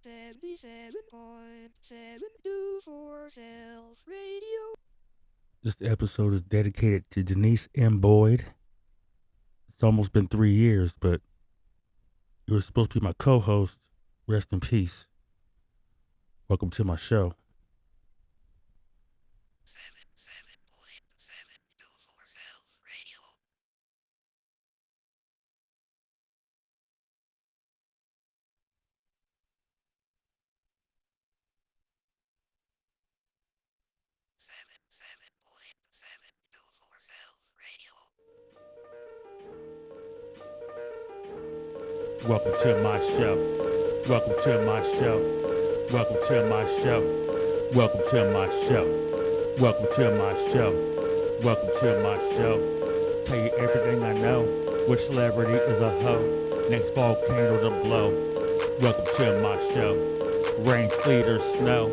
77.724 Self Radio. This episode is dedicated to Denise M. Boyd. It's almost been 3 years, but you were supposed to be my co-host. Rest in peace. Welcome to my show. 77.724 Self Radio. Welcome to my show. Welcome to my show. Welcome to my show. Welcome to my show. Welcome to my show. Welcome to my show. Tell you everything I know. Which celebrity is a hoe? Next volcano to blow. Welcome to my show. Rain, sleet, or snow.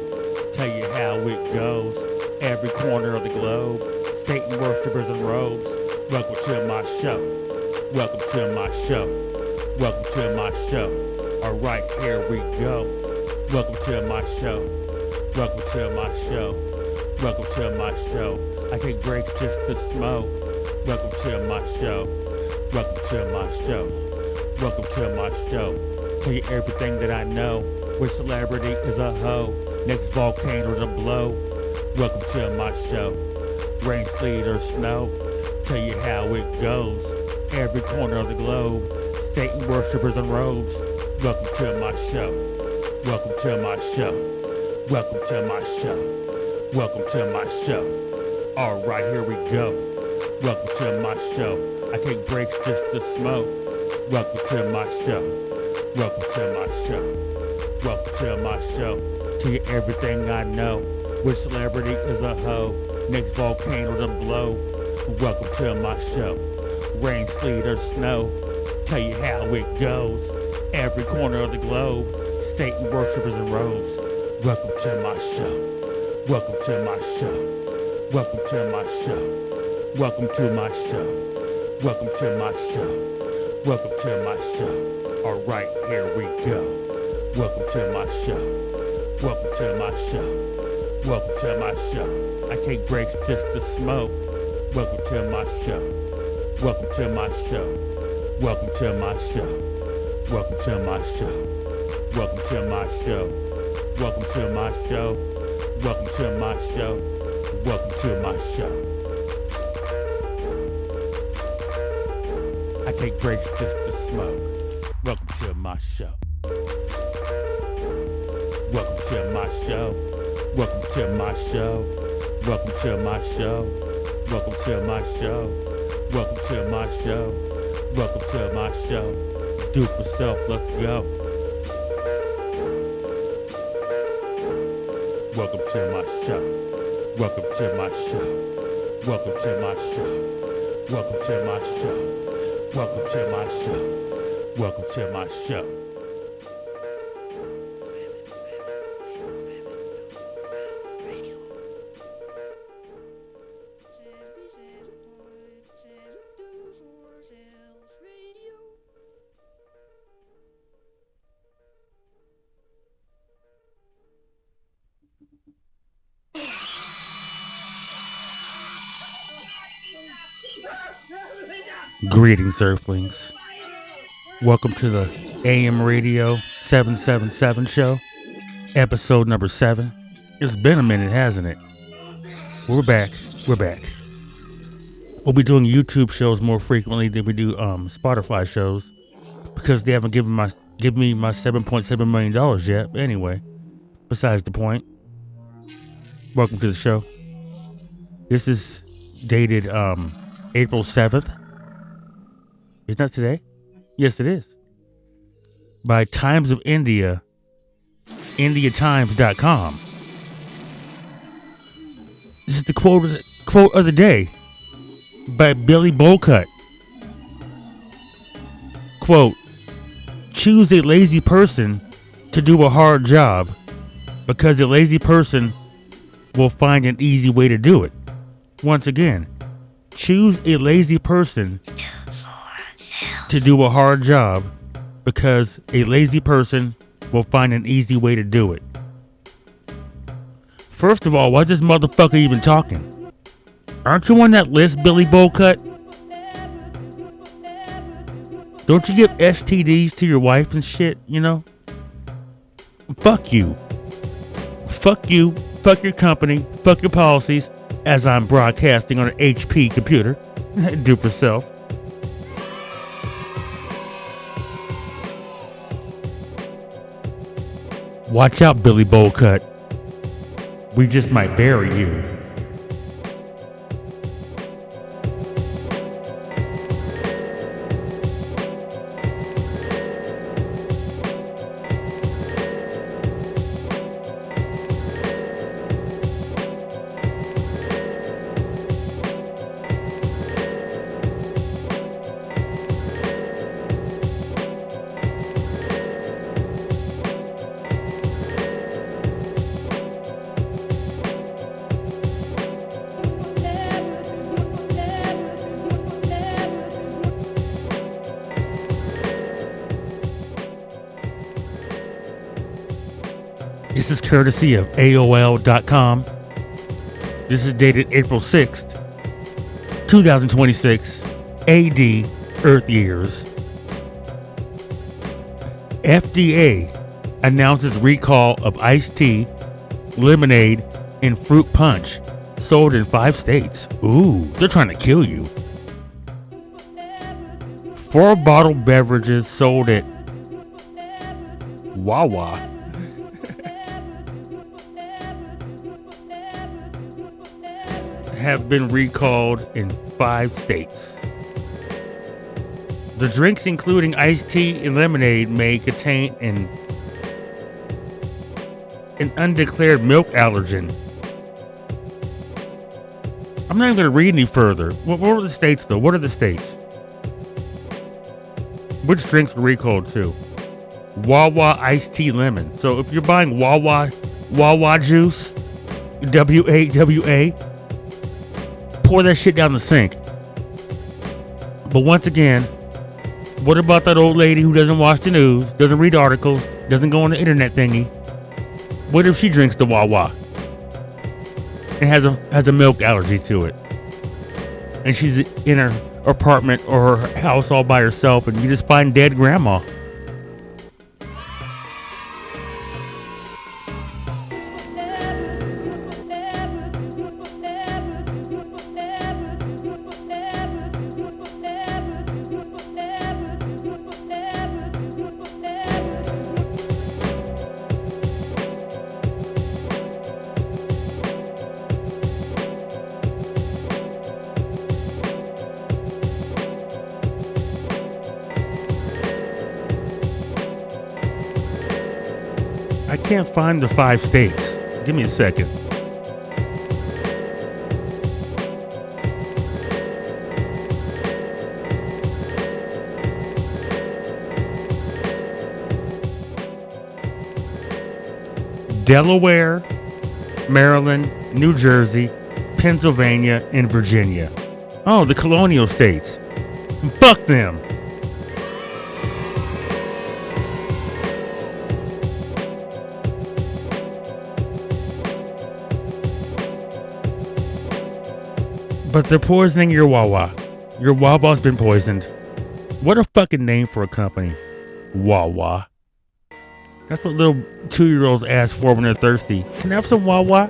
Tell you how it goes. Every corner of the globe. Satan worshippers in robes. Welcome to my show. Welcome to my show. Welcome to my show. Alright, here we go. Welcome to my show. Welcome to my show. Welcome to my show. I take breaks just to smoke. Welcome to my show. Welcome to my show. Welcome to my show. Tell you everything that I know. Which celebrity is a hoe? Next volcano to blow. Welcome to my show. Rain, sleet, or snow. Tell you how it goes. Every corner of the globe. Satan worshippers in robes. Welcome to my show. Welcome to my show. Welcome to my show. Welcome to my show. Alright, here we go. Welcome to my show. I take breaks just to smoke. Welcome to my show. Welcome to my show. Welcome to my show. Tell you everything I know. Which celebrity is a hoe? Next volcano to blow. Welcome to my show. Rain, sleet, or snow. Tell you how it goes. Every corner of the globe. Satan worshippers in robes. Welcome to my show. Welcome to my show. Welcome to my show. Welcome to my show. Welcome to my show. Welcome to my show. Alright, here we go. Welcome to my show. Welcome to my show. Welcome to my show. I take breaks just to smoke. Welcome to my show. Welcome to my show. Welcome to my show. Welcome to my show. Welcome to my show. Welcome to my show. Welcome to my show. Welcome to my show. I take breaks just to smoke. Welcome to my show. Welcome to my show. Welcome to my show. Welcome to my show. Welcome to my show. Welcome to my show. Welcome to my show. Do it for self, let's go. Welcome to my show. Welcome to my show. Welcome to my show. Welcome to my show. Welcome to my show. Welcome to my show. Greetings, Earthlings. Welcome to the AM Radio 777 show, episode number 7. It's been a minute, hasn't it? We're back. We're back. We'll be doing YouTube shows more frequently than we do Spotify shows because they haven't given me my $7.7 million yet. But anyway, besides the point. Welcome to the show. This is dated April 7th. Isn't that today? Yes, it is. By Times of India, IndiaTimes.com. This is the quote of the day by Billy Bowcut. Quote, choose a lazy person to do a hard job because a lazy person will find an easy way to do it. Once again, choose a lazy person to do a hard job because a lazy person will find an easy way to do it. First of all, why's this motherfucker even talking? Aren't you on that list, Billy Bowcut? Don't you give STDs to your wife and shit, you know? Fuck you. Fuck you. Fuck your company. Fuck your policies. As I'm broadcasting on an HP computer. Duper self. Watch out, Billy Bowcut. We just might bury you. This is courtesy of AOL.com. This is dated April 6th, 2026, AD, Earth years. FDA announces recall of iced tea, lemonade, and fruit punch sold in 5 states. Ooh, they're trying to kill you. 4 bottled beverages sold at Wawa have been recalled in 5 states. The drinks, including iced tea and lemonade, may contain an undeclared milk allergen. I'm not even going to read any further. What are the states, though? What are the states? Which drinks were recalled to? Wawa iced tea lemon. So if you're buying Wawa juice, WAWA, pour that shit down the sink. But once again, what about that old lady who doesn't watch the news, doesn't read articles, doesn't go on the internet thingy? What if she drinks the Wawa and has a milk allergy to it? And she's in her apartment or her house all by herself, and you just find dead grandma. I can't find the 5 states. Give me a second. Delaware, Maryland, New Jersey, Pennsylvania, and Virginia. Oh, the colonial states. Fuck them. But they're poisoning your Wawa. Your Wawa's been poisoned. What a fucking name for a company. Wawa. That's what little 2-year-olds ask for when they're thirsty. Can I have some Wawa?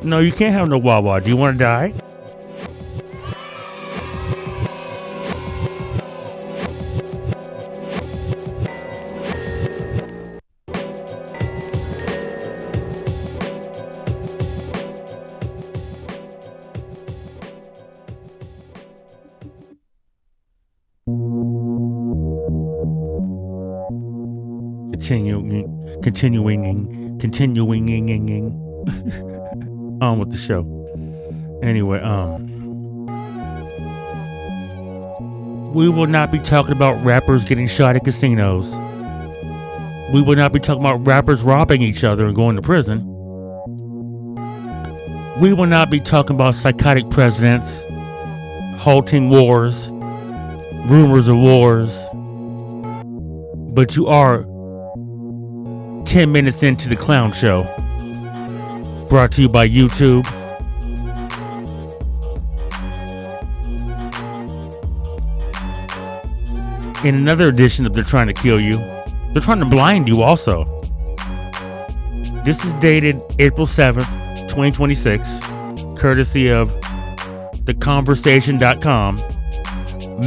No, you can't have no Wawa. Do you want to die? Continuing on with the show. Anyway, we will not be talking about rappers getting shot at casinos. We will not be talking about rappers robbing each other and going to prison. We will not be talking about psychotic presidents halting wars, rumors of wars. But you are 10 minutes into the clown show. Brought to you by YouTube. In another edition of They're Trying to Kill You, they're trying to blind you also. This is dated April 7th, 2026, courtesy of theconversation.com.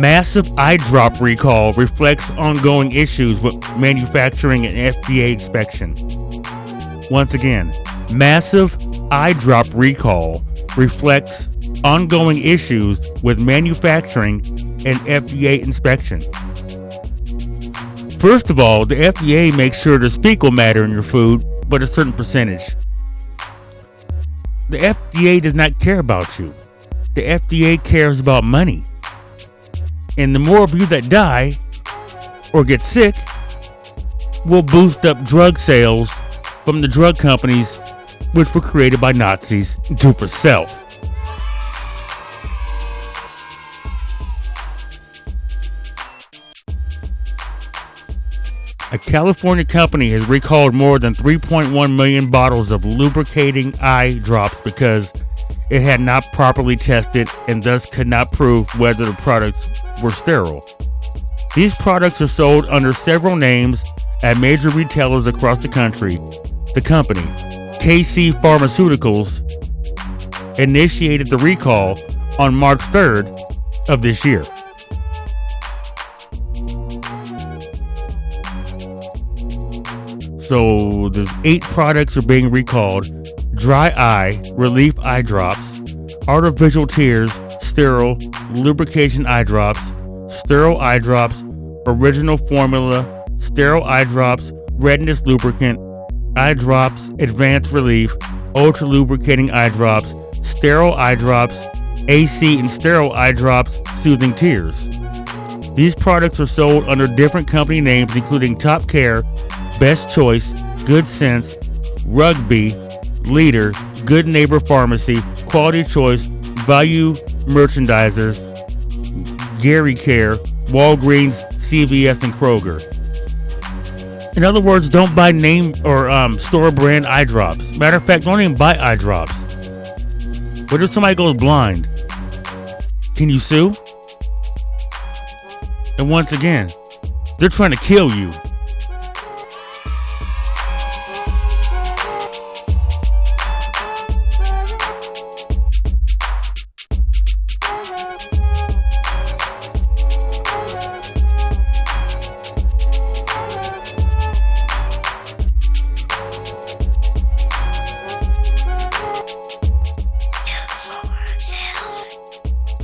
Massive eye drop recall reflects ongoing issues with manufacturing and FDA inspection. Once again, massive eye drop recall reflects ongoing issues with manufacturing and FDA inspection. First of all, the FDA makes sure there's fecal matter in your food, but a certain percentage. The FDA does not care about you. The FDA cares about money. And the more of you that die or get sick will boost up drug sales from the drug companies, which were created by Nazis to do for self. A California company has recalled more than 3.1 million bottles of lubricating eye drops because it had not properly tested and thus could not prove whether the products were sterile. These products are sold under several names at major retailers across the country. The company, KC Pharmaceuticals, initiated the recall on March 3rd of this year. So there's 8 products are being recalled: dry eye, relief eye drops, artificial tears, sterile, lubrication eye drops, sterile eye drops, original formula, sterile eye drops, redness lubricant, eye drops, advanced relief, ultra lubricating eye drops, sterile eye drops, AC and sterile eye drops, soothing tears. These products are sold under different company names including Top Care, Best Choice, Good Sense, Rugby, Leader, Good Neighbor Pharmacy, Quality Choice, Value Merchandisers, Gary Care, Walgreens, CVS, and Kroger. In other words, don't buy name or store brand eye drops. Matter of fact, don't even buy eye drops. What if somebody goes blind? Can you sue? And once again, they're trying to kill you.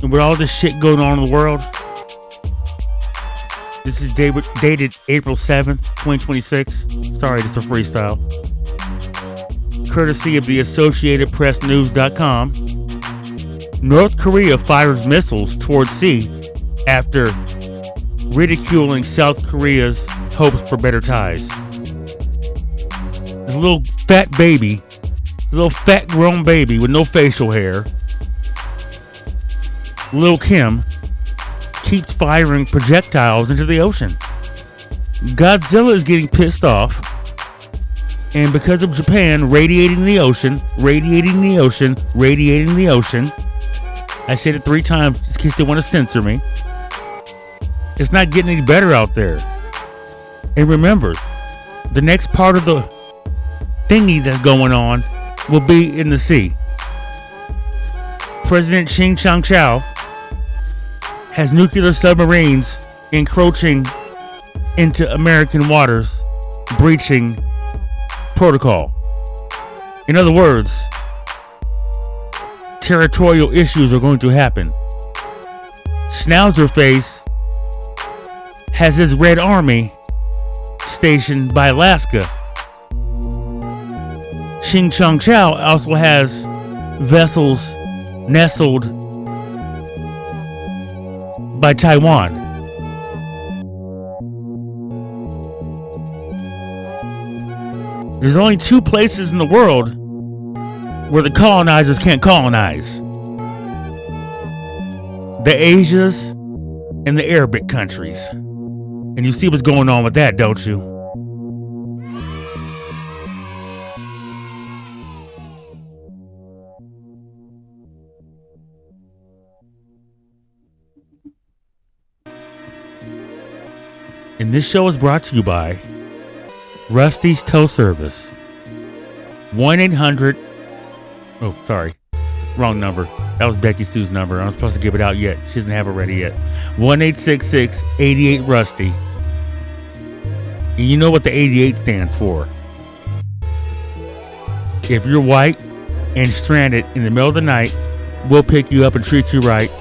And with all this shit going on in the world, this is dated April 7th, 2026. Sorry, this is a freestyle. Courtesy of the AssociatedPressNews.com. North Korea fires missiles towards sea after ridiculing South Korea's hopes for better ties. This little fat baby, this little fat grown baby with no facial hair, Lil Kim, keeps firing projectiles into the ocean. Godzilla is getting pissed off, and because of Japan radiating the ocean, I said it 3 times just in case they want to censor me. It's not getting any better out there. And remember, the next part of the thingy that's going on will be in the sea. President Xi Jinping has nuclear submarines encroaching into American waters, breaching protocol. In other words, territorial issues are going to happen. Schnauzerface has his Red Army stationed by Alaska. Xing Changchao also has vessels nestled by Taiwan. There's only 2 places in the world where the colonizers can't colonize: the Asias and the Arabic countries. And you see what's going on with that, don't you? And this show is brought to you by Rusty's Tow Service. 1-800. Oh, sorry. Wrong number. That was Becky Sue's number. I'm supposed to give it out yet. She doesn't have it ready yet. 1-866-88-RUSTY. And you know what the 88 stands for. If you're white and stranded in the middle of the night, we'll pick you up and treat you right.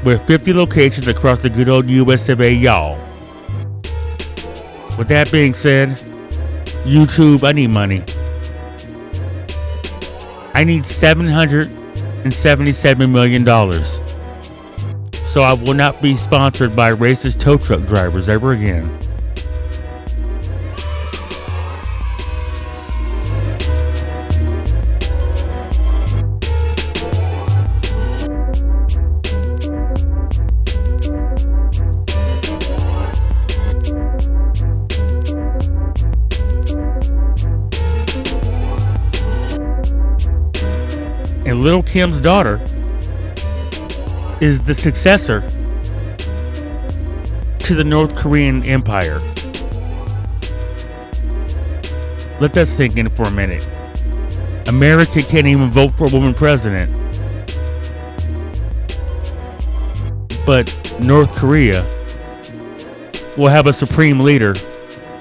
With 50 locations across the good old US of A, y'all. With that being said, YouTube, I need money. I need $777 million. So I will not be sponsored by racist tow truck drivers ever again. And Little Kim's daughter is the successor to the North Korean Empire. Let that sink in for a minute. America can't even vote for a woman president. But North Korea will have a supreme leader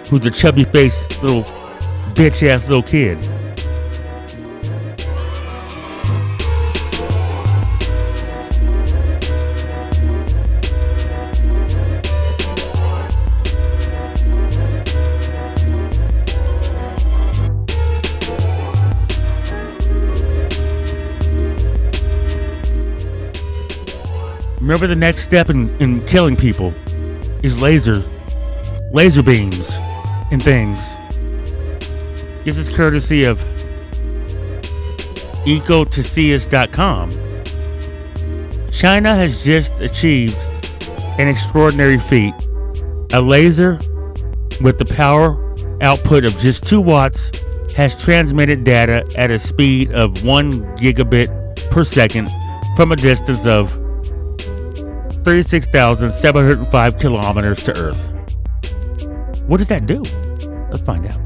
who's a chubby-faced little bitch-ass little kid. Remember, the next step in killing people is laser beams and things. This is courtesy of ecotesius.com. China has just achieved an extraordinary feat. A laser with the power output of just 2 watts has transmitted data at a speed of 1 gigabit per second from a distance of 36,705 kilometers to Earth. What does that do? Let's find out.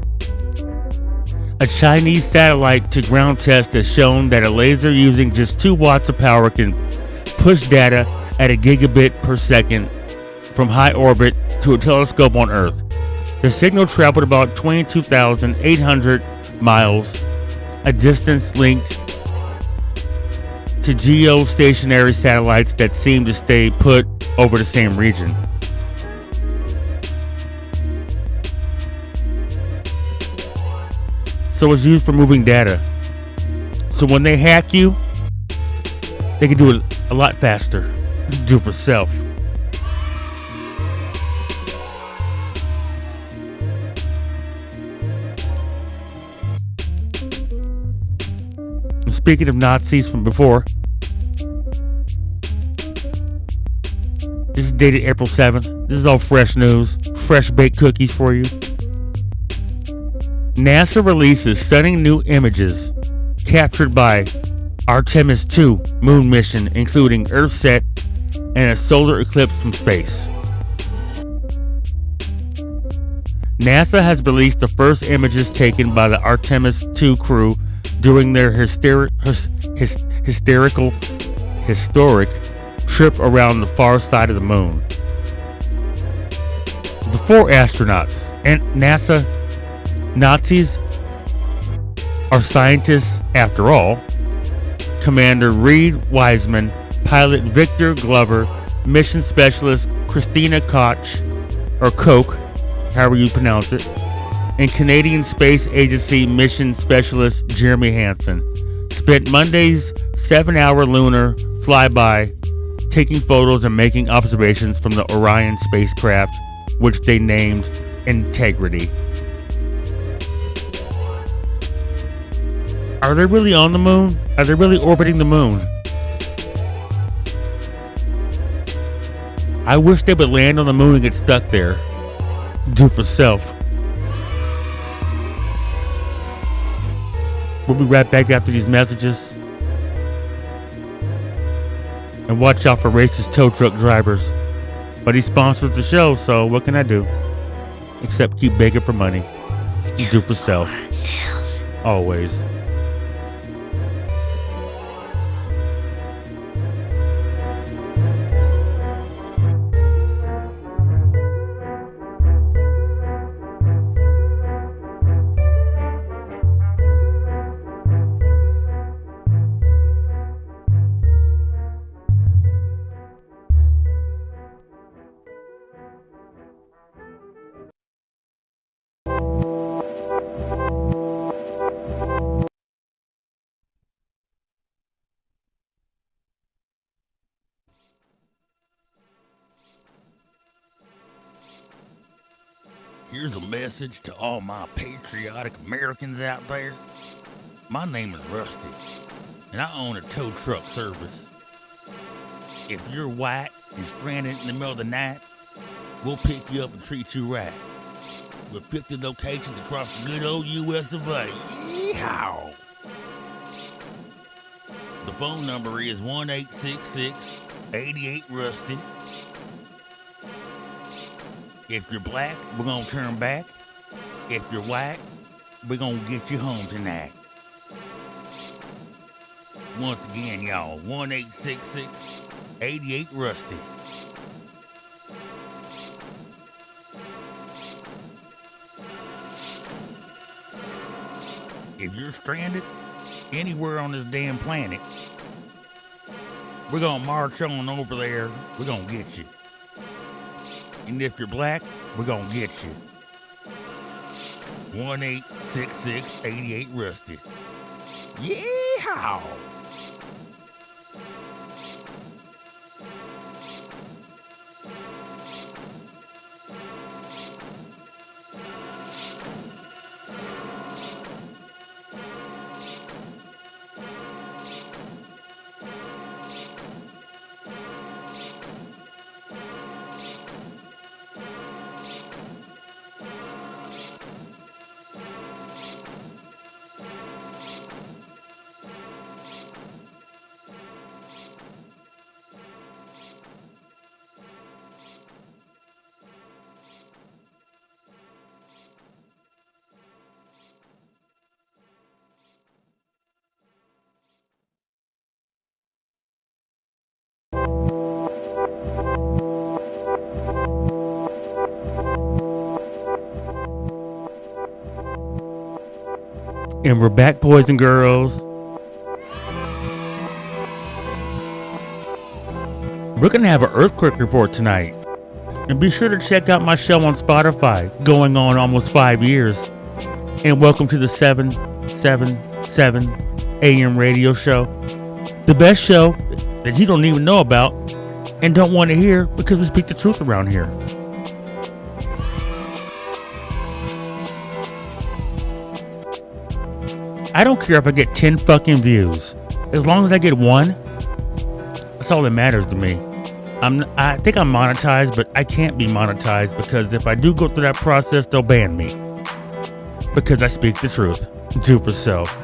A Chinese satellite to ground test has shown that a laser using just 2 watts of power can push data at a gigabit per second from high orbit to a telescope on Earth. The signal traveled about 22,800 miles, a distance linked to geostationary satellites that seem to stay put over the same region. So it's used for moving data. So when they hack you, they can do it a lot faster. Do it for self. And speaking of Nazis from before, this is dated April 7th. This is all fresh news. Fresh baked cookies for you. NASA releases stunning new images captured by Artemis 2 moon mission, including Earthset and a solar eclipse from space. NASA has released the first images taken by the Artemis 2 crew during their historic trip around the far side of the moon. The 4 astronauts and NASA Nazis are scientists after all. Commander Reed Wiseman, pilot Victor Glover, mission specialist Christina Koch, or Koch, however you pronounce it, and Canadian Space Agency mission specialist Jeremy Hansen spent Monday's 7-hour lunar flyby taking photos and making observations from the Orion spacecraft, which they named Integrity. Are they really on the moon? Are they really orbiting the moon? I wish they would land on the moon and get stuck there. Do for self. We'll be right back after these messages. And watch out for racist tow truck drivers. But he sponsors the show, so what can I do? Except keep begging for money. Do for self. Always. Here's a message to all my patriotic Americans out there. My name is Rusty, and I own a tow truck service. If you're white and stranded in the middle of the night, we'll pick you up and treat you right. With 50 locations across the good old U.S. of A. Yeehaw! The phone number is 1-866-88-RUSTY. If you're black, we're gonna turn back. If you're white, we're gonna get you home tonight. Once again, y'all, 1-866-88-RUSTY. If you're stranded anywhere on this damn planet, we're gonna march on over there. We're gonna get you. And if you're black, we're gonna get you. 1-866-88-RUSTY. Yeehaw! And we're back, boys and girls. We're going to have an earthquake report tonight. And be sure to check out my show on Spotify, going on almost 5 years. And welcome to the 777 AM radio show. The best show that you don't even know about and don't want to hear because we speak the truth around here. I don't care if I get 10 fucking views. As long as I get one, that's all that matters to me. I think I'm monetized, but I can't be monetized because if I do go through that process, they'll ban me. Because I speak the truth. Do for self.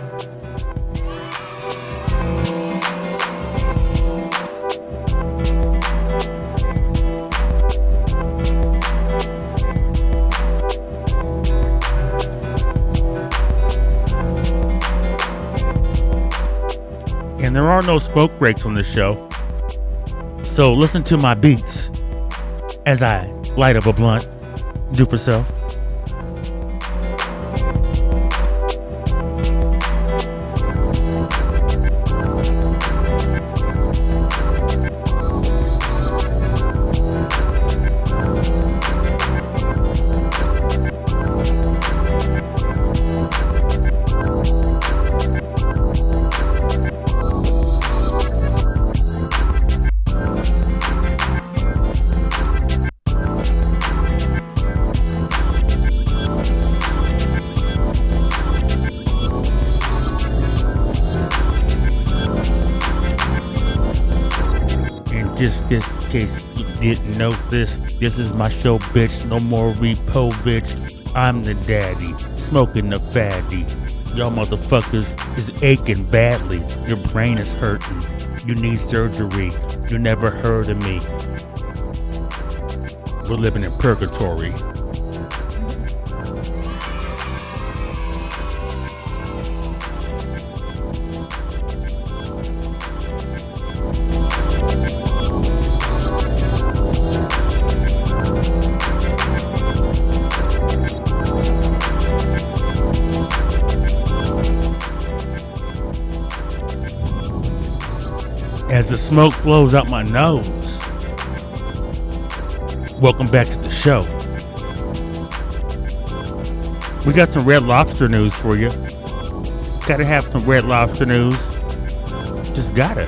And there are no smoke breaks on this show. So listen to my beats as I light up a blunt. Do for self. Just in case you didn't know this is my show, bitch. No more repo, bitch. I'm the daddy, smoking the fatty. Y'all motherfuckers is aching badly. Your brain is hurting. You need surgery. You never heard of me. We're living in purgatory. As the smoke flows out my nose. Welcome back to the show. We got some Red Lobster news for you. Gotta have some Red Lobster news. Just gotta.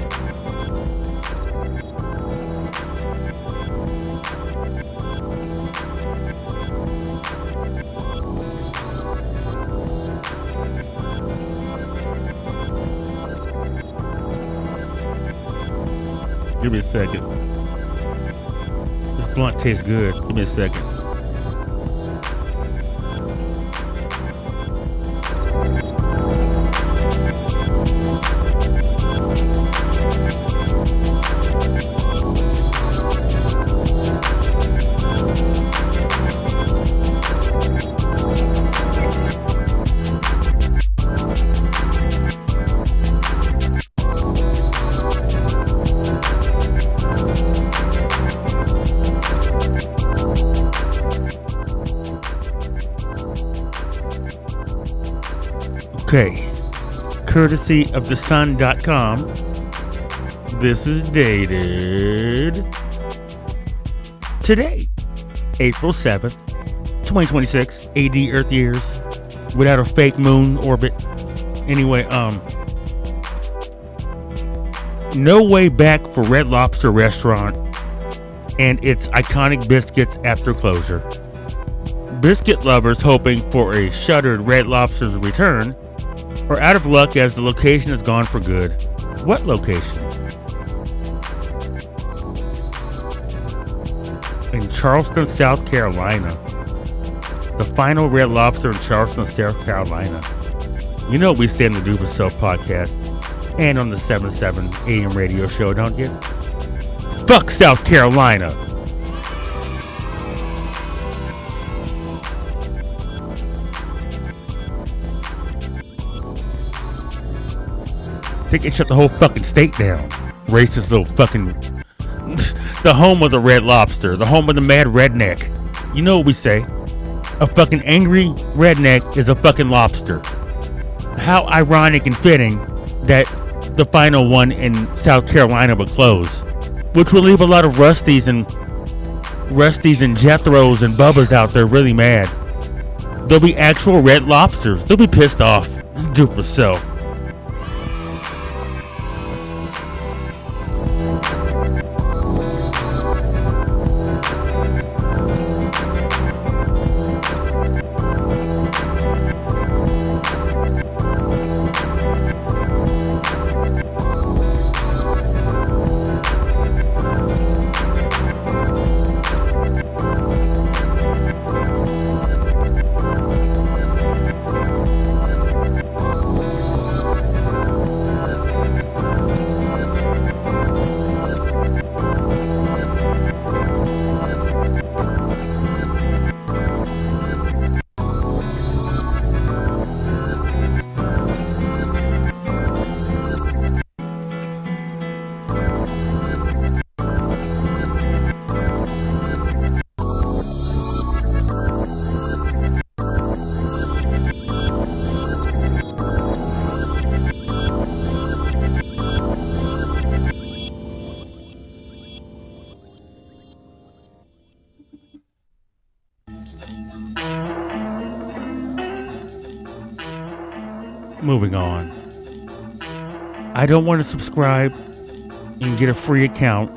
Give me a second. This blunt tastes good. Give me a second. Okay, courtesy of thesun.com, this is dated today, April 7th, 2026, AD Earth years, without a fake moon orbit. Anyway, no way back for Red Lobster restaurant and its iconic biscuits after closure. Biscuit lovers hoping for a shuttered Red Lobster's return are out of luck as the location is gone for good. What location? In Charleston, South Carolina. The final Red Lobster in Charleston, South Carolina. You know what we say in the Do For Self podcast and on the 77 AM radio show, don't you? Fuck South Carolina! They can shut the whole fucking state down. Racist little fucking... The home of the Red Lobster. The home of the mad redneck. You know what we say. A fucking angry redneck is a fucking lobster. How ironic and fitting that the final one in South Carolina would close. Which will leave a lot of Rusties and Jethros and Bubbas out there really mad. There'll be actual Red Lobsters. They'll be pissed off. Do for self. Moving on. I don't want to subscribe and get a free account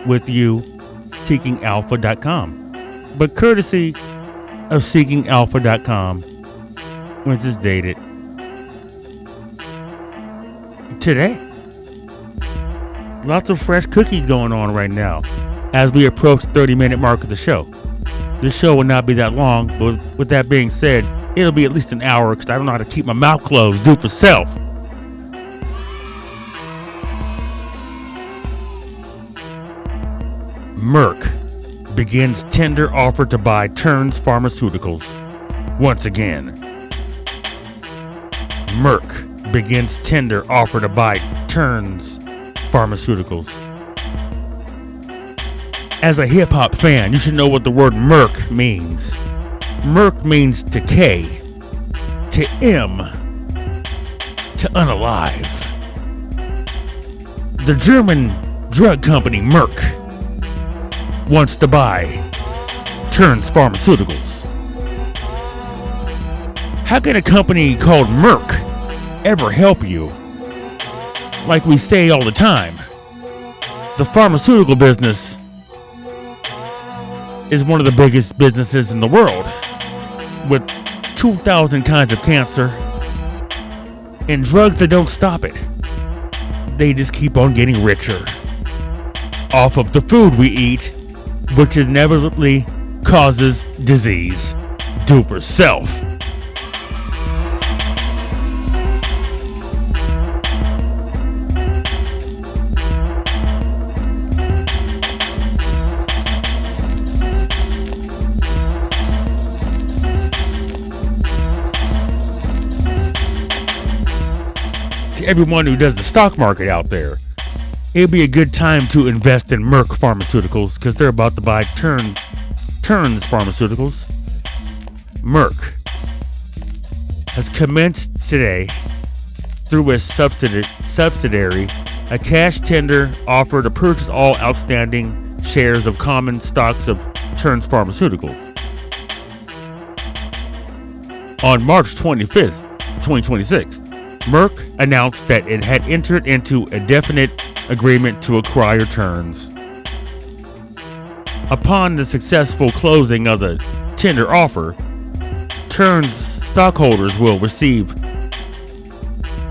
with you, seekingalpha.com. But courtesy of seekingalpha.com, which is dated today. Lots of fresh cookies going on right now as we approach the 30-minute mark of the show. This show will not be that long, but with that being said, it'll be at least an hour because I don't know how to keep my mouth closed. Do for self. Merck begins tender offer to buy Terns Pharmaceuticals. Once again, Merck begins tender offer to buy Terns Pharmaceuticals. As a hip-hop fan, you should know what the word Merck means. Merc means to K, to M, to unalive. The German drug company Merck wants to buy Terns Pharmaceuticals. How can a company called Merck ever help you? Like we say all the time, the pharmaceutical business is one of the biggest businesses in the world, with 2,000 kinds of cancer and drugs that don't stop it. They just keep on getting richer off of the food we eat, which inevitably causes disease. Do for self. To everyone who does the stock market out there, it'd be a good time to invest in Merck Pharmaceuticals because they're about to buy Terns Pharmaceuticals. Merck has commenced today through a subsidiary a cash tender offer to purchase all outstanding shares of common stocks of Terns Pharmaceuticals. On March 25th, 2026, Merck announced that it had entered into a definite agreement to acquire Terns. Upon the successful closing of the tender offer, Terns stockholders will receive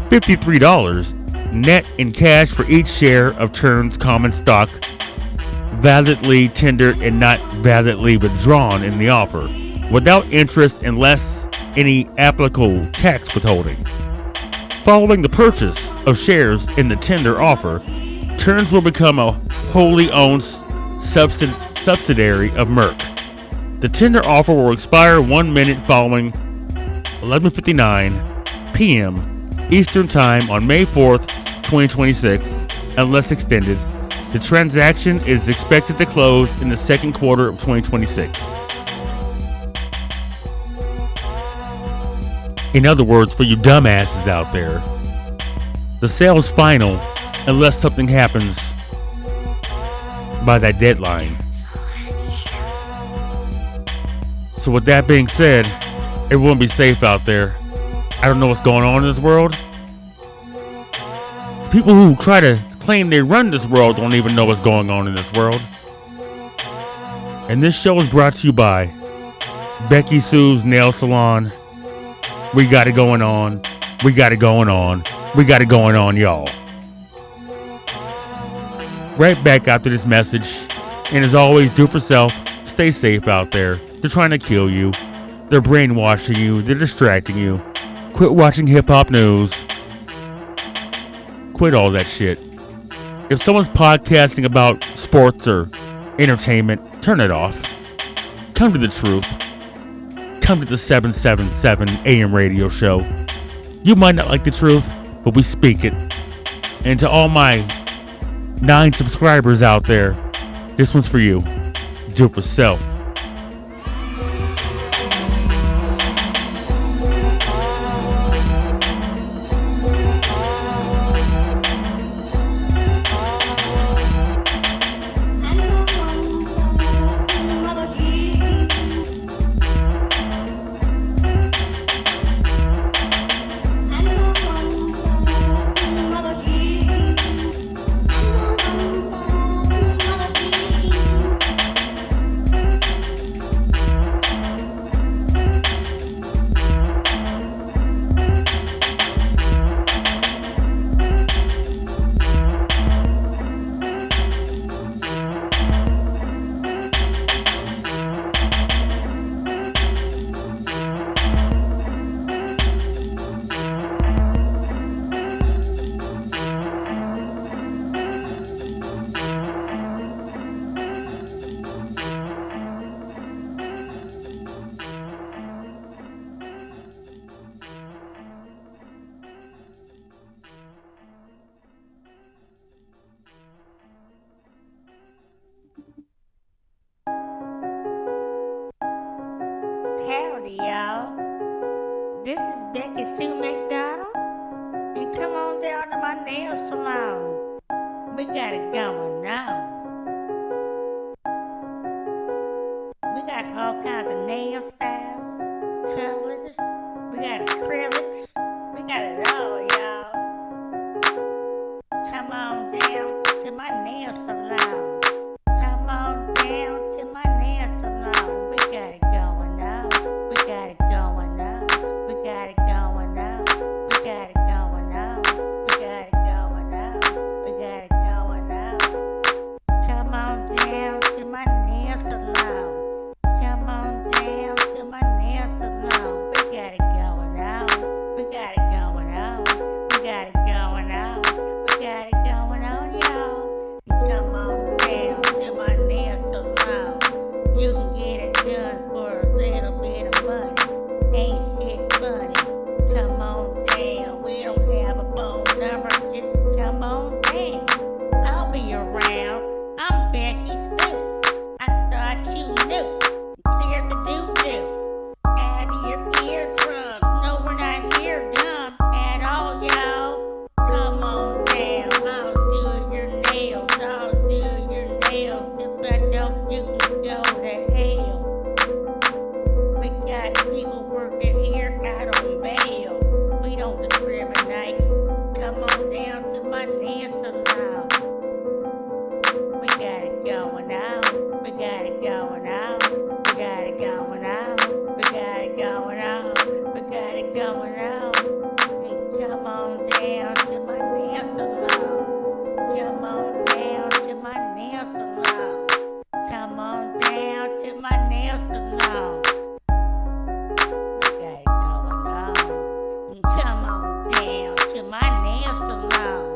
$53 net in cash for each share of Terns common stock validly tendered and not validly withdrawn in the offer, without interest and less any applicable tax withholding. Following the purchase of shares in the tender offer, Terns will become a wholly owned subsidiary of Merck. The tender offer will expire 1 minute following 11:59 p.m. Eastern Time on May 4th, 2026, unless extended. The transaction is expected to close in the second quarter of 2026. In other words, for you dumbasses out there, the sale is final unless something happens by that deadline. So with that being said, everyone be safe out there. I don't know what's going on in this world. People who try to claim they run this world don't even know what's going on in this world. And this show is brought to you by Becky Sue's Nail Salon. We got it going on. We got it going on. We got it going on, y'all. Right back after this message. And as always, do for self. Stay safe out there. They're trying to kill you. They're brainwashing you. They're distracting you. Quit watching hip-hop news. Quit all that shit. If someone's podcasting about sports or entertainment, turn it off. Come to the truth. Come to the 777 AM radio show. You might not like the truth, but we speak it. And to all my 9 subscribers out there, this one's for you. Do it for self. this is Becky Sue McDonald, and come on down to my nail salon. We got it going on. We got all kinds of nail styles, colors, we got acrylics, we got it all, y'all. Come on down to my nail salon. Come on down to my nail salon. We got it going on. We got it going on. We got it going on. We got it going on. We got it going on. We got it going on. Come on down to my nail salon. Come on down to my nail salon. We got it going on. We got it going on. We got it going on. We got it going on, y'all. Come on down to my nail salon. You can get it done for a little bit of money. Ain't shit funny. Come on down. We don't have a phone number. Just come on down. I'll be around. I'm Becky Sue. I thought you knew. Clear the doo-doo out of your eardrums. No, we're not here dumb at all, y'all. Come on down. I'll do your nails. I'll do your nails. If I don't, you can go to hell. We got people working here out on bail. We don't discriminate. Come on down to my nail salon. We got it going on. We got it going on. We got it going on. We got it going on. We got it going on. And come on down to my nail salon. Come on down to my nail salon. Come on down to my nail salon. We got it going on. And come on down to my nail salon.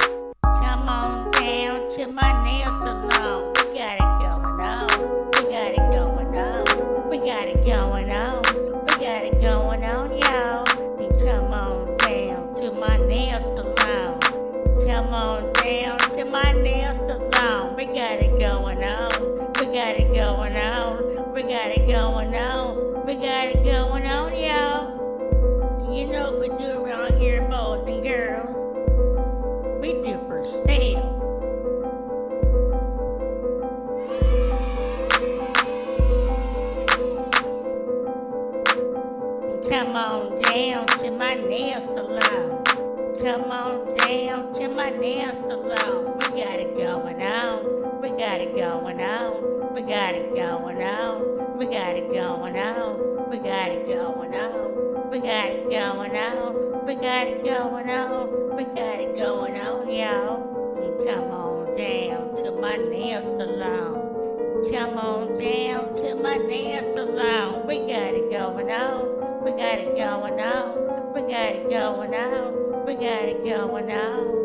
Come on down to my nail salon. We got it going on. We got it going on. We got it going on. We got it going on, y'all. And come on down to my nail salon. Come on down to my nail salon. We got it going on. We got it going on. We got it going on. We got it going on, y'all. You know what we do around here, boys and girls. We do for sale. Come on down to my nail salon. Come on down to my nail salon. We got it going on. We got it going on. We got it going on. We got it going on. We got it going on. We got it going on. We got it going on. We got it going on, y'all. And come on down to my nail salon. Come on down to my nail salon. We got it going on. We got it going on. We got it going on. We got it going on.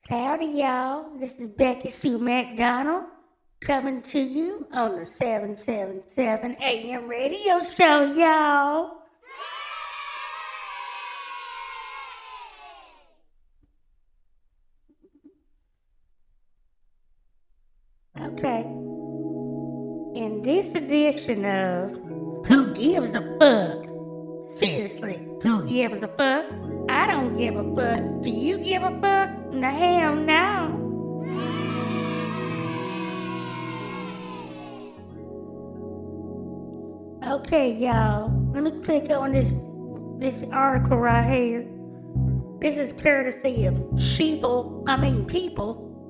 Howdy, y'all. This is Becky Sue McDonald coming to you on the 777 AM radio show, y'all. Okay. In this edition of Who Gives a Fuck? Seriously, who gives a fuck? I don't give a fuck. Do you give a fuck? No, hell no. Okay, y'all. Let me click on this article right here. This is courtesy of people.com.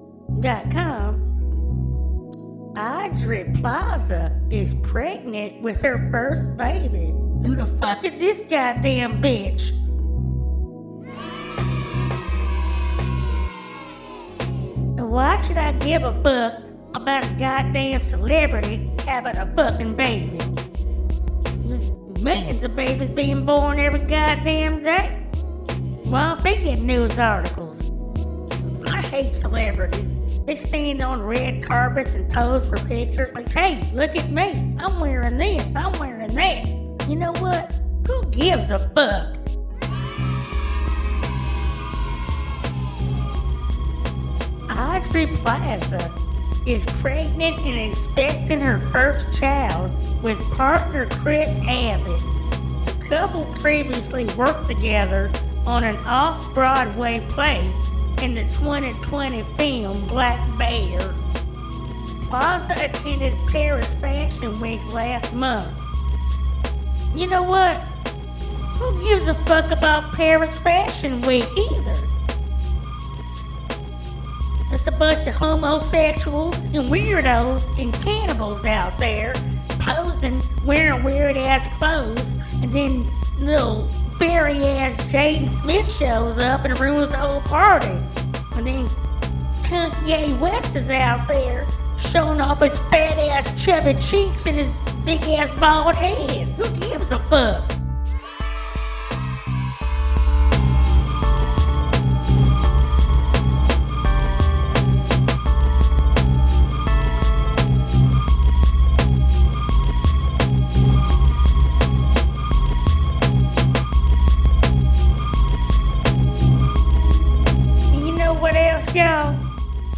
Audrey Plaza is pregnant with her first baby. Who the fuck is this goddamn bitch? And why should I give a fuck about a goddamn celebrity having a fucking baby? millions of babies being born every goddamn day. Well, they get news articles. I hate celebrities. They stand on red carpets and pose for pictures like, hey, look at me. I'm wearing this, I'm wearing that. You know what? Who gives a fuck? Audrey Plaza is pregnant and expecting her first child with partner Chris Abbott. The couple previously worked together on an off-Broadway play in the 2020 film Black Bear. Plaza attended Paris Fashion Week last month. You know what? Who gives a fuck about Paris Fashion Week either? There's a bunch of homosexuals and weirdos and cannibals out there posing, wearing weird-ass clothes, and then little fairy-ass Jaden Smith shows up and ruins the whole party. And then Kanye West is out there showing off his fat-ass chubby cheeks and his big-ass bald head. Who gives a fuck? Y'all,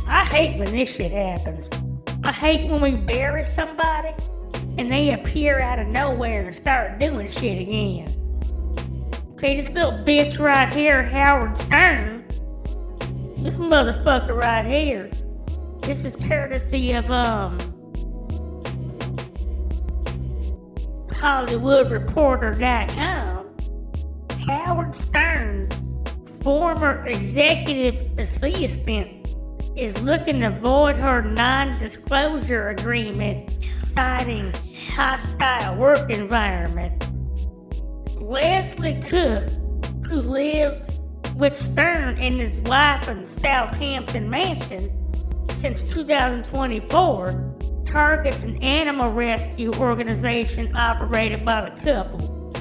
I hate when this shit happens. I hate when we bury somebody and they appear out of nowhere and start doing shit again. Okay, this little bitch right here, Howard Stern, this motherfucker right here, this is courtesy of HollywoodReporter.com. Howard Stern's former executive assistant is looking to void her non-disclosure agreement, citing hostile work environment. Leslie Cook, who lived with Stern and his wife in Southampton mansion since 2024, targets an animal rescue organization operated by the couple.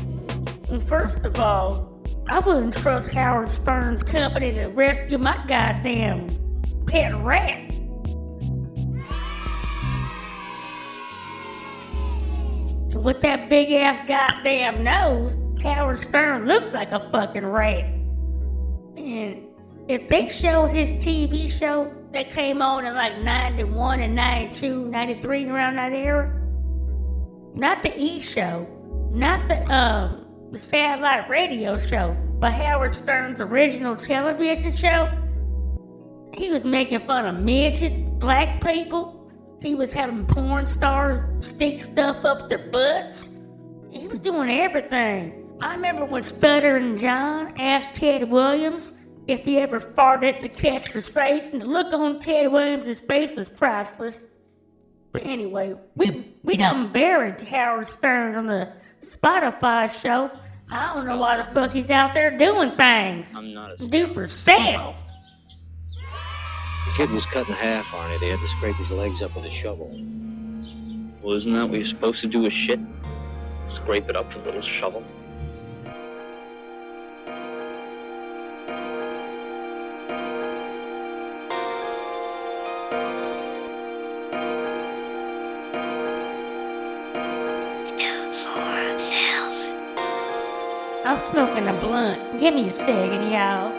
And first of all, I wouldn't trust Howard Stern's company to rescue my goddamn pet rat. And with that big ass goddamn nose, Howard Stern looks like a fucking rat. And if they showed his TV show that came on in like 91 and 92, 93, around that era, not the E! Show, not the satellite radio show, but Howard Stern's original television show, he was making fun of midgets, black people. He was having porn stars stick stuff up their butts. He was doing everything. I remember when Stuttering John asked Ted Williams if he ever farted at the catcher's face, and the look on Ted Williams' face was priceless. But anyway, we done buried Howard Stern on the Spotify show. I don't know why the fuck he's out there doing things. I'm not a Do for self. The kid was cut in half, Arnie. They had to scrape his legs up with a shovel. Well, isn't that what you're supposed to do with shit? Scrape it up with a little shovel? I'm smoking a blunt. Give me a second, y'all.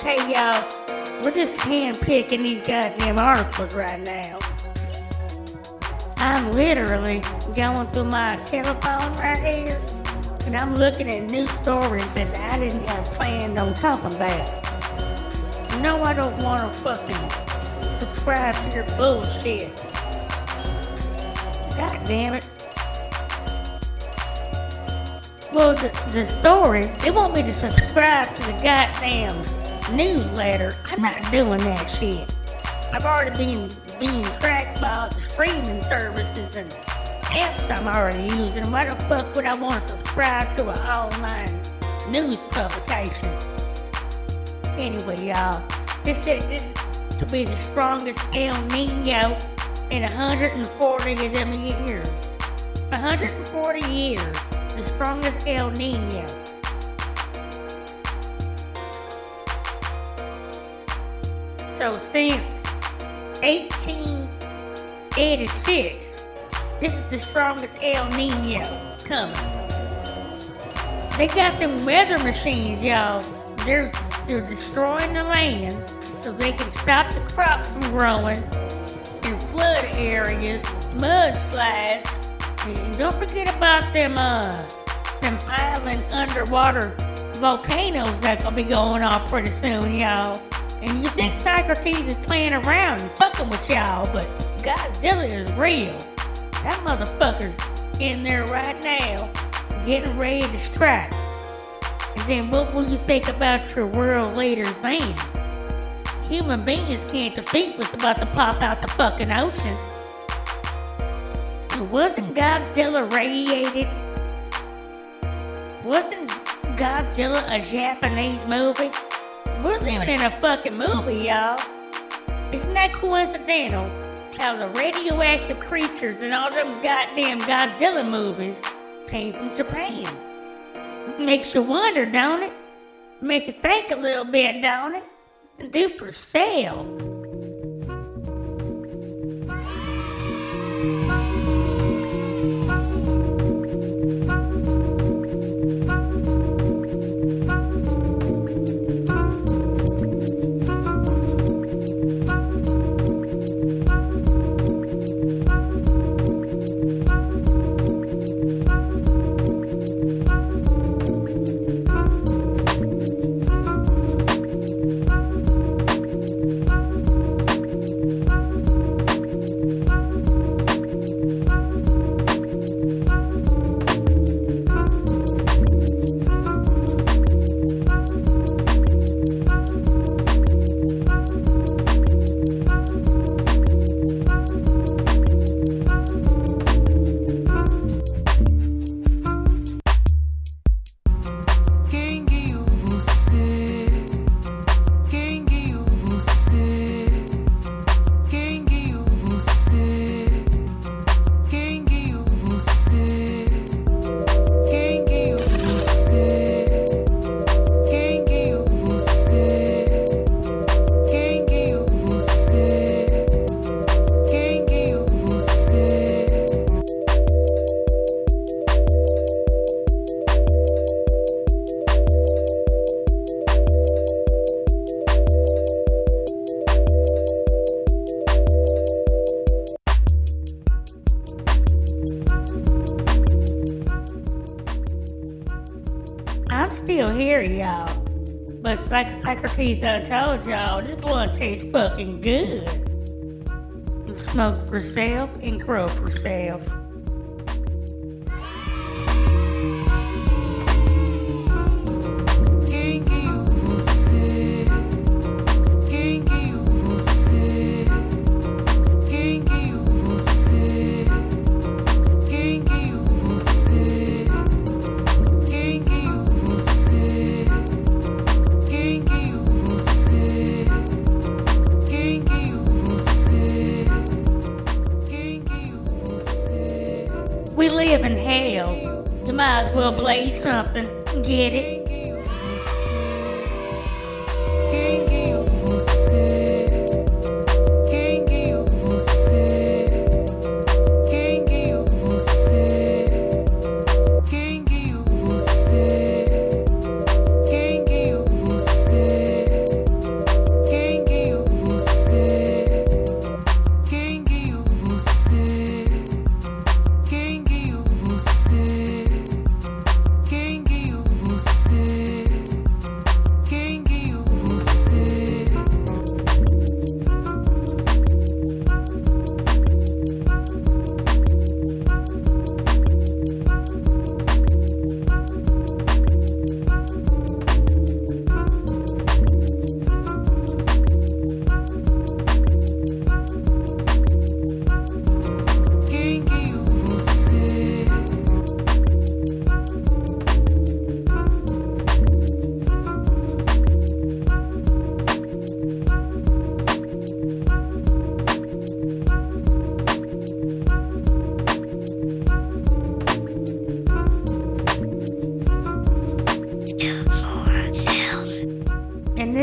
Hey y'all, we're just handpicking these goddamn articles right now. I'm literally going through my telephone right here, and I'm looking at new stories that I didn't have planned on talking about. No, I don't want to fucking subscribe to your bullshit. God damn it. Well, the story, they want me to subscribe to the goddamn newsletter. I'm not doing that shit. I've already been tracked by all the streaming services and apps I'm already using. Why the fuck would I want to subscribe to an online news publication? Anyway, y'all, this said this to be the strongest El Nino in 140 of them years. 140 years, the strongest El Nino. So since 1886, this is the strongest El Nino coming. They got them weather machines, y'all. They're destroying the land so they can stop the crops from growing in flood areas, mudslides, and don't forget about them island underwater volcanoes that gonna be going off pretty soon, y'all. And you think Socrates is playing around and fucking with y'all, but Godzilla is real. That motherfucker's in there right now, getting ready to strike. And then what will you think about your world leaders then? Human beings can't defeat what's about to pop out the fucking ocean. Wasn't Godzilla radiated? Wasn't Godzilla a Japanese movie? We're living in a fucking movie, y'all. Isn't that coincidental how the radioactive creatures in all them goddamn Godzilla movies came from Japan? Makes you wonder, don't it? Makes you think a little bit, don't it? Do for sale. I'm still here, y'all. But like Socrates done told y'all, this blunt tastes fucking good. Smoke for self and grow for self. We live in hell. You might as well blaze something. Get it?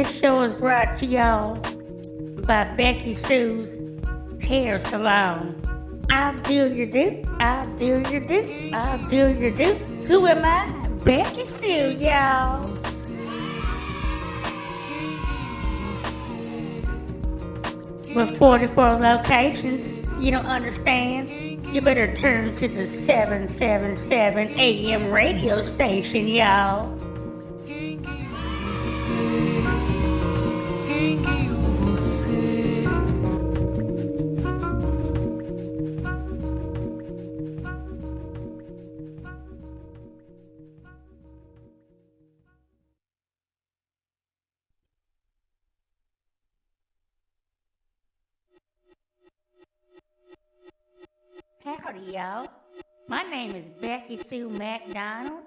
This show is brought to y'all by Becky Sue's Hair Salon. I'll do your do, I'll do your do, I'll do your do. Who am I? Becky Sue, y'all. With 44 locations, you don't understand? You better turn to the 777 AM radio station, y'all. Howdy, y'all. My name is Becky Sue McDonald,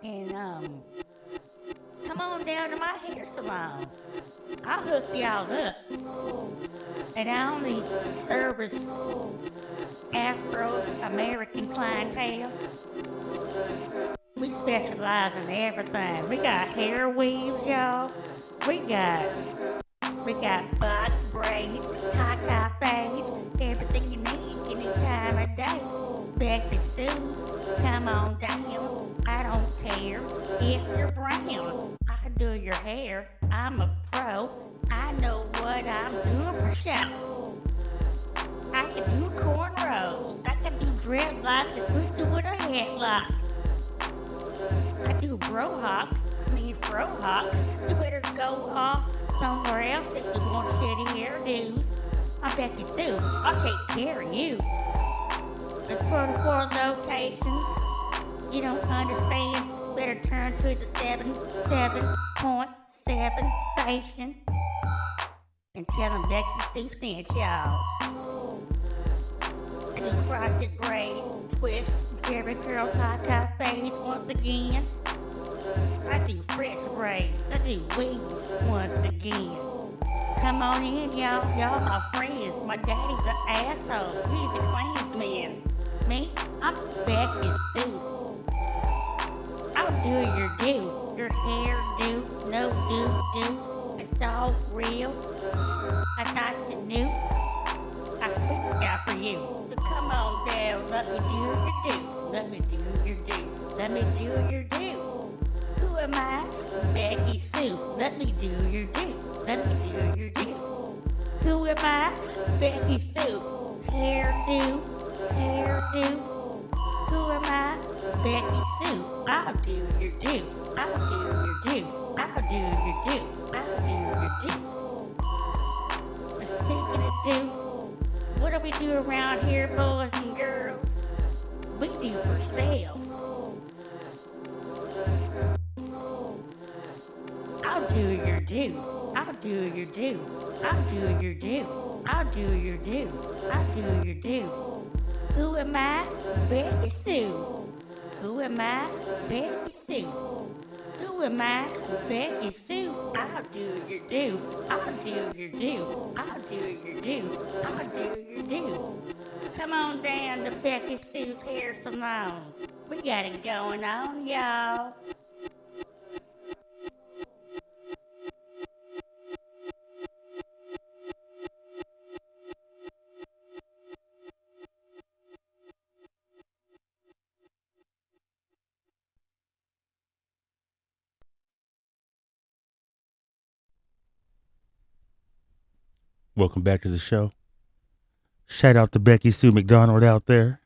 and come on down to my hair salon. I'll hook y'all up. And I only service Afro-American clientele. We specialize in everything. We got hair weaves, y'all. We got box braids, tie fades, everything you need any time of day. Becky Sue, come on down. I don't care if you're brown. I do your hair. I'm a pro. I know what I'm doing for show. I can do cornrows. I can do dreadlocks and put you with a headlock. I do frohawks. You better go off somewhere else if you want shitty hairdos. I'm Becky Sue. I'll take care of you. There's 44 locations. You don't understand? Better turn to the 77.7 station and tell them Becky Sue sent y'all. I do crotchet braids, twists, Jerry curl, tie fades once again. I do French braids. I do weaves once again. Come on in, y'all. Y'all my friends. My daddy's an asshole. He's a Klansman. Me, I'm Becky Sue. I'll do your do. Your hair do. No do. It's all real. I thought you knew. I fixed it out for you. So come on down. Let me do your do. Let me do your do. Let me do your do. Who am I? Becky Sue. Let me do your do. Let me do your do. Who am I? Becky Sue. Hairdo. Who am I? Becky Sue. I'll do your do. I'll do your do. I'll do your do. I'll do your do. But speaking of do, what do we do around here, boys and girls? We do for sale. I'll do your do. I'll do your do. I'll do your do. I'll do your do. I'll do your do. Who am I? Becky Sue. Who am I? Becky Sue. Who am I? Becky Sue. I'll do your do. I'll do your do. I'll do your do. I'll do your do. Come on down to Becky Sue's Hair Salon. We got it going on, y'all. Welcome back to the show. Shout out to Becky Sue McDonald out there.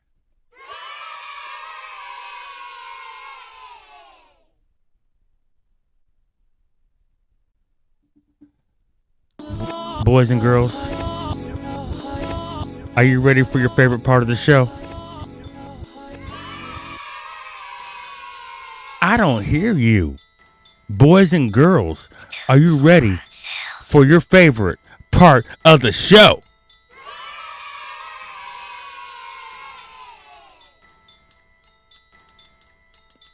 Boys and girls, are you ready for your favorite part of the show? I don't hear you. Boys and girls, are you ready for your favorite part of the show?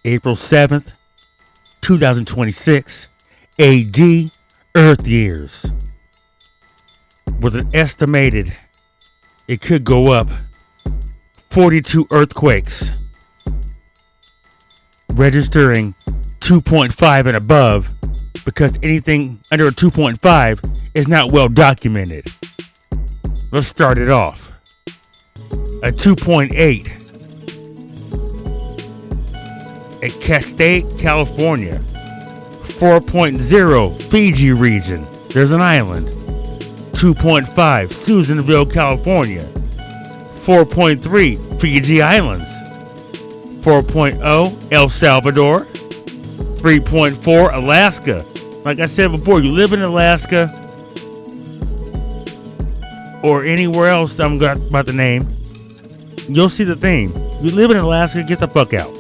April 7th, 2026, AD Earth years. With an estimated, it could go up 42 earthquakes, registering 2.5 and above because anything under a 2.5 is not well documented. Let's start it off. A 2.8 at Castaic, California. 4.0 Fiji region. There's an island. 2.5 Susanville, California. 4.3 Fiji Islands. 4.0 El Salvador. 3.4 Alaska. Like I said before, you live in Alaska or anywhere else I'm about to name, you'll see the theme. You live in Alaska, get the fuck out.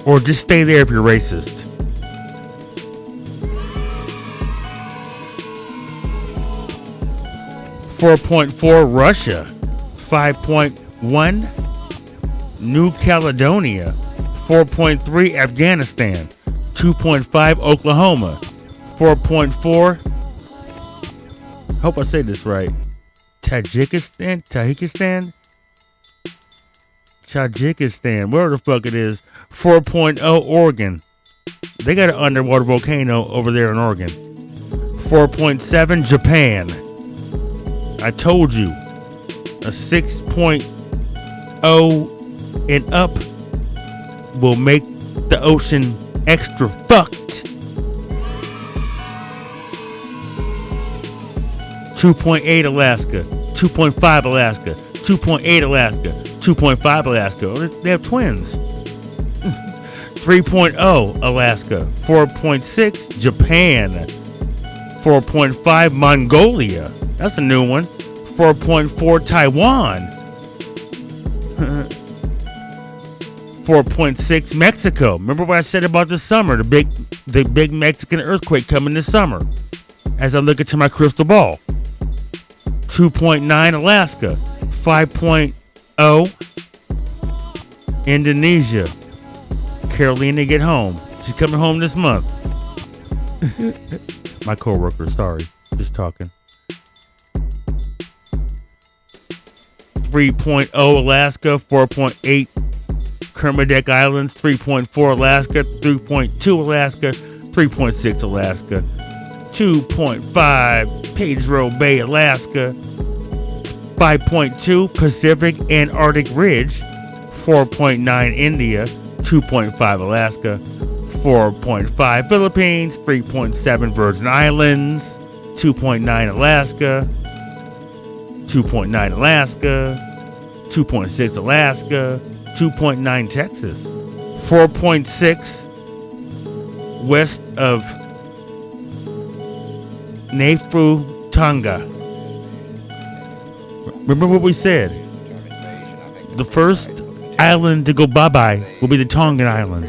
Or just stay there if you're racist. .4 Russia. 5.1 New Caledonia. 4.3 Afghanistan. 2.5 Oklahoma. 4.4, hope I say this right, Tajikistan, wherever the fuck it is. 4.0 Oregon. They got an underwater volcano over there in Oregon. 4.7 Japan. I told you, a 6.0 and up will make the ocean extra fucked. 2.8 Alaska, 2.5 Alaska, 2.8 Alaska, 2.5 Alaska. Oh, they have twins. 3.0 Alaska, 4.6 Japan, 4.5 Mongolia. That's a new one. 4.4 Taiwan. 4.6 Mexico. Remember what I said about this summer? The big Mexican earthquake coming this summer. As I look into my crystal ball. 2.9 Alaska. 5.0 Indonesia. Carolina, get home. She's coming home this month. My coworker, sorry. Just talking. 3.0 Alaska. 4.8 Kermadec Islands. 3.4 Alaska. 3.2 Alaska. 3.6 Alaska. 2.5 Pedro Bay, Alaska. 5.2 Pacific Antarctic Ridge. 4.9 India. 2.5 Alaska. 4.5 Philippines. 3.7 Virgin Islands. 2.9 Alaska. 2.9 Alaska. 2.6 Alaska. 2.9 Texas. 4.6 west of Neifu, Tonga. Remember what we said? The first island to go bye-bye will be the Tongan Island.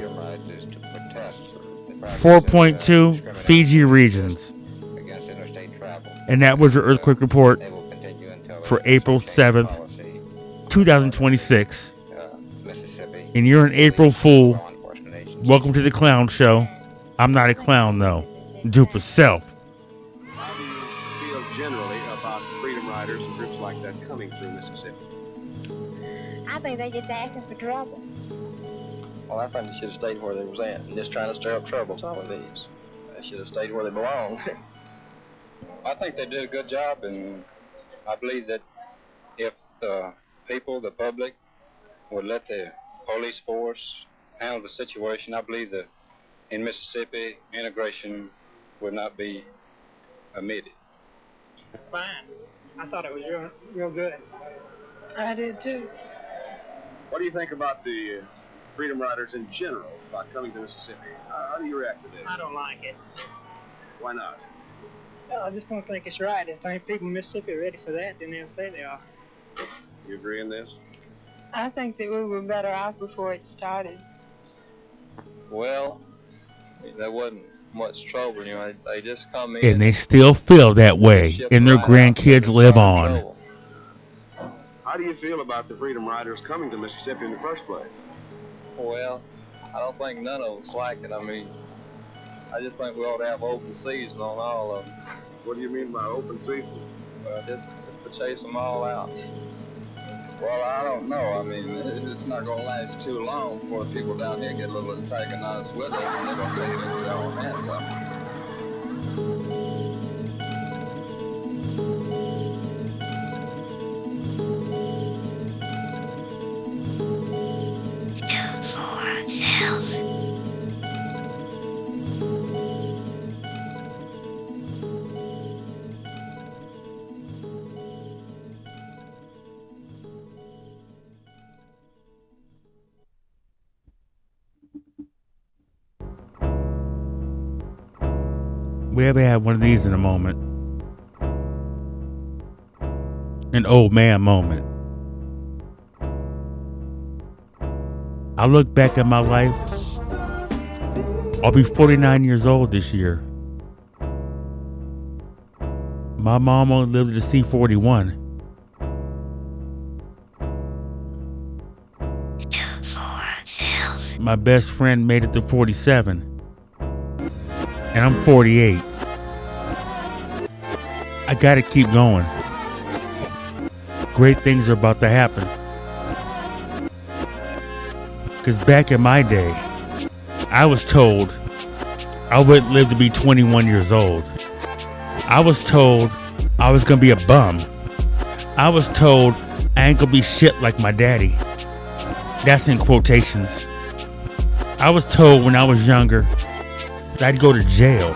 4.2 Fiji regions. And that was your earthquake report for April 7th, 2026. And you're an April Fool. Welcome to the clown show. I'm not a clown, though. Do for self. How do you feel generally about freedom riders and groups like that coming through Mississippi? I think they just asking for trouble. Well, I think they should have stayed where they was at and just trying to stir up trouble, some of these. They should have stayed where they belong. I think they did a good job, and I believe that if the people, the public, would let the police force handle the situation, I believe that in Mississippi, integration would not be omitted. Fine. I thought it was real good. I did too. What do you think about the freedom riders in general about coming to Mississippi? How do you react to this? I don't like it. Why not? Well, I just don't think it's right. If ain't people in Mississippi are ready for that, then they'll say they are. You agree in this? I think that we were better off before it started. Well, there wasn't much trouble, you know. They just come in. And they still feel that way, and their grandkids live on. How do you feel about the freedom riders coming to Mississippi in the first place? Well, I don't think none of us like it. I mean, I just think we ought to have open season on all of them. What do you mean by open season? Well, just to chase them all out. Well, I don't know. I mean, it's not going to last too long before people down here get a little antagonized with us, and they're going to take it into their own hands. Do for self. We haven't had one of these in a moment. An old man moment. I look back at my life. I'll be 49 years old this year. My mom only lived to see 41. My best friend made it to 47. And I'm 48. I gotta keep going. Great things are about to happen. Because back in my day, I was told I wouldn't live to be 21 years old. I was told I was gonna be a bum. I was told I ain't gonna be shit like my daddy. That's in quotations. I was told when I was younger I'd go to jail.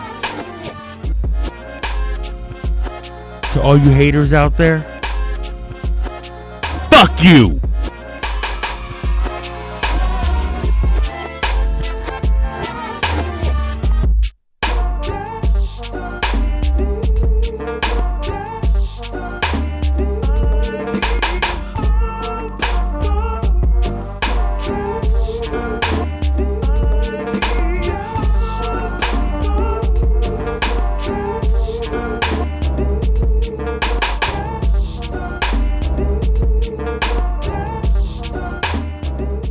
To all you haters out there, fuck you!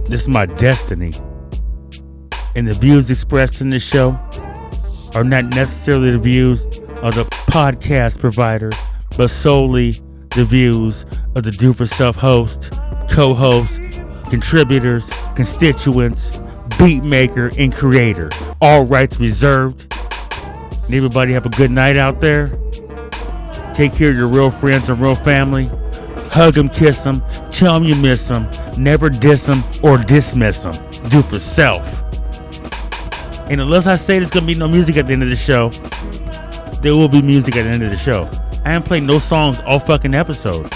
This is my destiny. And the views expressed in this show are not necessarily the views of the podcast provider, but solely the views of the Do For Self host, co-host, contributors, constituents, beat maker, and creator. All rights reserved. And everybody have a good night out there. Take care of your real friends and real family. Hug them, kiss them, tell them you miss them. Never diss them or dismiss them. Do for self. And unless I say there's going to be no music at the end of the show, there will be music at the end of the show. I ain't playing no songs all fucking episode.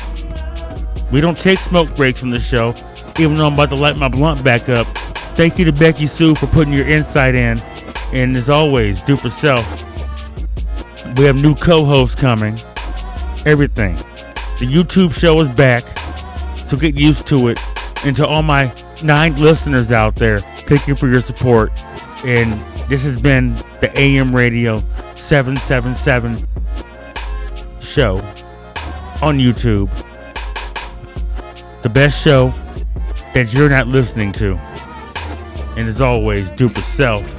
We don't take smoke breaks from the show, even though I'm about to light my blunt back up. Thank you to Becky Sue for putting your insight in. And as always, do for self. We have new co-hosts coming. Everything. The YouTube show is back, so get used to it. And to all my 9 listeners out there, thank you for your support. And this has been the AM Radio 777 show on YouTube. The best show that you're not listening to. And as always, do for self.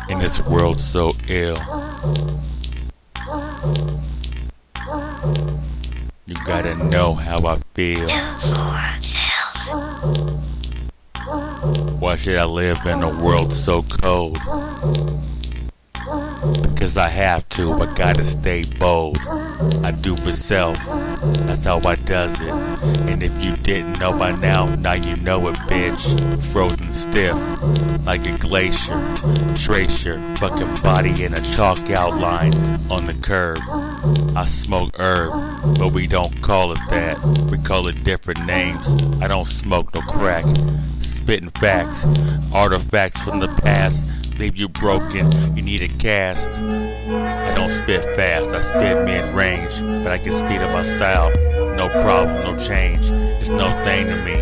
In this world so ill, you gotta know how I feel. Why should I live in a world so cold? Because I have to, I gotta stay bold. I do for self, that's how I does it. And if you didn't know by now, now you know it, bitch. Frozen stiff, like a glacier. Trace your fucking body in a chalk outline on the curb. I smoke herb, but we don't call it that. We call it different names. I don't smoke no crack. Spitting facts, artifacts from the past. Leave you broken, you need a cast. I don't spit fast, I spit mid-range, but I can speed up my style. No problem, no change, it's no thing to me.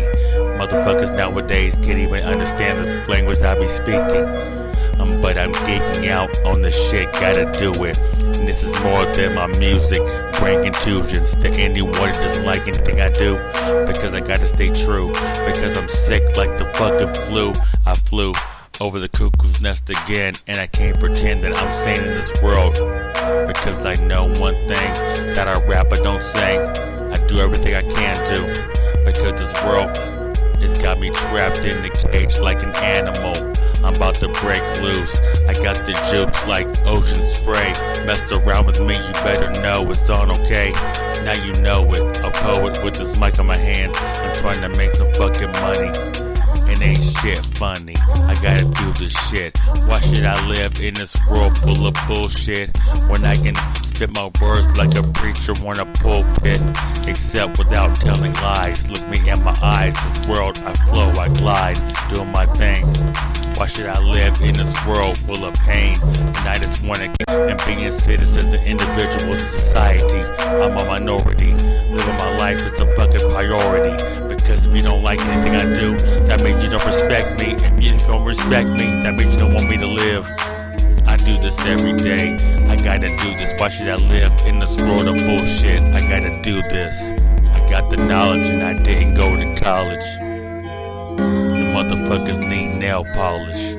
Motherfuckers nowadays can't even understand the language I be speaking. But I'm geeking out on the shit, gotta do it. And this is more than my music, brain contusions to anyone that doesn't like anything I do. Because I gotta stay true, because I'm sick like the fucking flu. I flew over the cuckoo's nest again, and I can't pretend that I'm sane in this world. Because I know one thing, that I rap but don't sing. I do everything I can do, because this world has got me trapped in the cage like an animal. I'm about to break loose, I got the juice like ocean spray. Messed around with me, you better know it's on, okay? Now you know it, a poet with this mic in my hand. I'm trying to make some fucking money. It ain't shit funny, I gotta do this shit. Why should I live in this world full of bullshit when I can spit my words like a preacher on a pulpit? Except without telling lies, look me in my eyes. This world I flow, I glide, doing my thing. Why should I live in this world full of pain? And I just wanna keep and being citizens and individuals in society. I'm a minority, living my life is a fucking priority. Because if you don't like anything I do, that means you don't respect me. If you don't respect me, that means you don't want me to live. I do this every day, I gotta do this. Why should I live in this world of bullshit? I gotta do this. I got the knowledge and I didn't go to college. The motherfuckers need nail polish.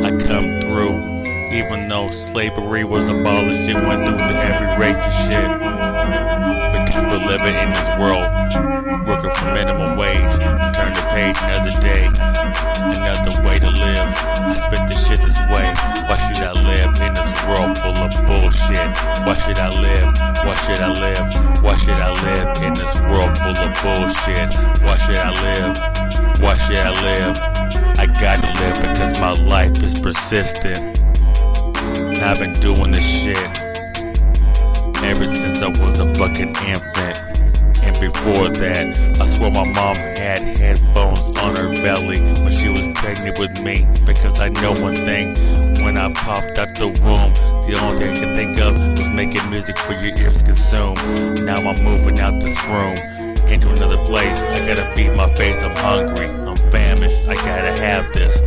I come through, even though slavery was abolished. It went through to every race and shit. Because we're living in this world, working for minimum wage. Turn the page another day, another way to live. I spent this shit this way. Why should I live in this world full of bullshit? Why should I live? Why should I live? Why should I live in this world full of bullshit? Why should I live? Why should I live? I gotta live because my life is persistent. I've been doing this shit ever since I was a fucking infant. And before that, I swear my mom had headphones on her belly when she was pregnant with me. Because I know one thing, when I popped out the room, the only thing I could think of was making music for your ears to consume. Now I'm moving out this room into another place. I gotta feed my face, I'm hungry, I'm famished, I gotta have this.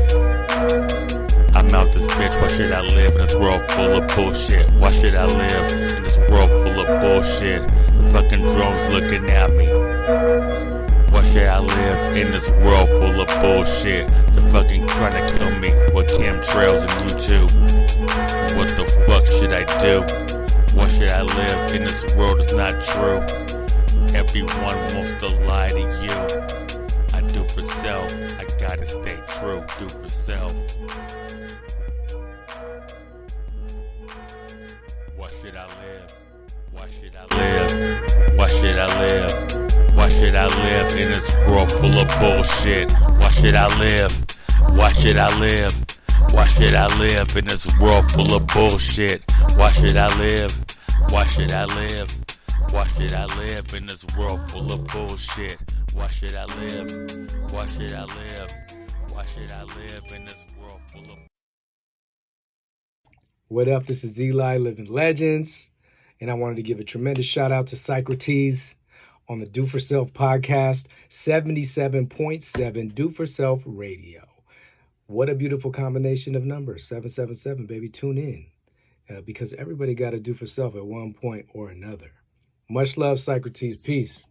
I'm out this bitch, why should I live in this world full of bullshit? Why should I live in this world full of bullshit? The fucking drones looking at me. Why should I live in this world full of bullshit? They're fucking trying to kill me with chemtrails and YouTube. What the fuck should I do? Why should I live in this world that's not true? Everyone wants to lie to you. I do for self, I gotta stay true, do for self. Why should I live? Why should I live? Why should I live? Why should I live in this world full of bullshit? Why should I live? Why should I live? Why should I live in this world full of bullshit? Why should I live? Why should I live? Why should I live in this world full of bullshit? Why should I live? Why should I live? Why should I live in this world full of... What up? This is Eli, Living Legends, and I wanted to give a tremendous shout out to Socrates on the Do For Self podcast, 77.7 Do For Self Radio. What a beautiful combination of numbers, 777, baby, tune in, because everybody got to do for self at one point or another. Much love, Socrates. Peace.